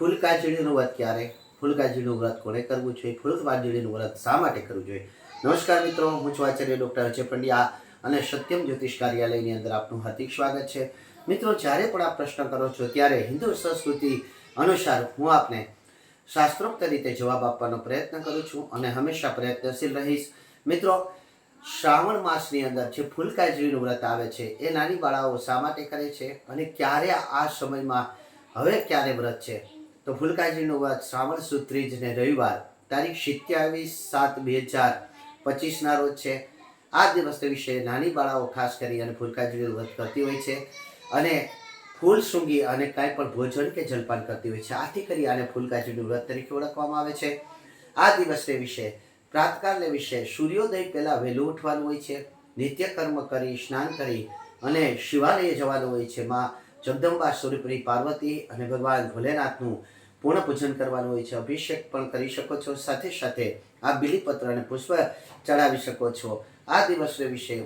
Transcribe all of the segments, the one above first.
ફૂલકાજળીનું વ્રત ક્યારે, ફૂલકાજળીનું વ્રત કોને કરવું જોઈએ, ફૂલકાજળીનું વ્રત શા માટે કરવું જોઈએ। નમસ્કાર મિત્રો, હું છું આચાર્ય ડૉક્ટર અજય પંડ્યા અને સત્યમ જ્યોતિષ કાર્યાલયની અંદર આપનું હાર્દિક સ્વાગત છે। મિત્રો, જ્યારે પણ આપ પ્રશ્ન કરો છો ત્યારે હિન્દુ સંસ્કૃતિ અનુસાર હું આપને શાસ્ત્રોક્ત રીતે જવાબ આપવાનો પ્રયત્ન કરું છું અને હંમેશા પ્રયત્નશીલ રહીશ। મિત્રો, શ્રાવણ માસની અંદર જે ફૂલકાજળીનું વ્રત આવે છે એ નાની બાળાઓ શા માટે કરે છે અને ક્યારે આ સમયમાં હવે ક્યારે વ્રત છે, તો ફૂલકાજળીનું વ્રત શ્રાવણ સુદ ત્રીજ ને રવિવાર તારીખ 27/7/2025 રોજ છે। આ દિવસ વિશે નાની બાળાઓ ખાસ કરી અને ફૂલકાજળીનું વ્રત કરતી હોય છે અને ફૂલ સૂંઘી અને કાંઈ પણ ભોજન કે જલપાન કરતી હોય છે। આથી કરી આને ફૂલકાજળીનું વ્રત તરીકે ઓળખવામાં આવે છે। આ દિવસને વિશે પ્રાતકાળને વિશે સૂર્યોદય પહેલાં વહેલું ઉઠવાનું હોય છે, નિત્ય કર્મ કરી સ્નાન કરી અને શિવાલયે જવાનું હોય છે। માં જગદંબા સ્વરૂપની પાર્વતી અને ભગવાન ભોલેનાથનું પૂર્ણ પૂજન કરવાનું હોય છે। અભિષેક પણ કરી શકો છો, સાથે સાથે આ બીલીપત્ર અને પુષ્પ ચડાવી શકો છો। આ દિવસને વિશે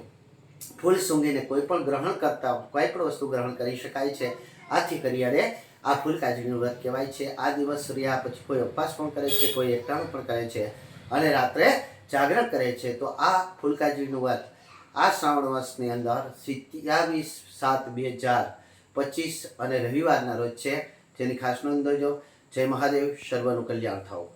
ફૂલ સૂંઘીને કોઈ પણ ગ્રહણ કરતા કોઈ પણ વસ્તુ ગ્રહણ કરી શકાય છે। આથી કરીને આ ફૂલકાજળીનું વ્રત કહેવાય છે। આ દિવસ રહ્યા પછી કોઈ ઉપવાસ પણ કરે છે, કોઈ એકટાણું પણ કરે છે અને રાત્રે જાગરણ કરે છે। તો આ ફૂલકાજળીનું વ્રત આ શ્રાવણ માસની અંદર 27/7/2025 અને રવિવારના રોજ છે, જેની ખાસ નોંધ લેજો। જય મહાદેવ, સર્વનું કલ્યાણ થાઓ।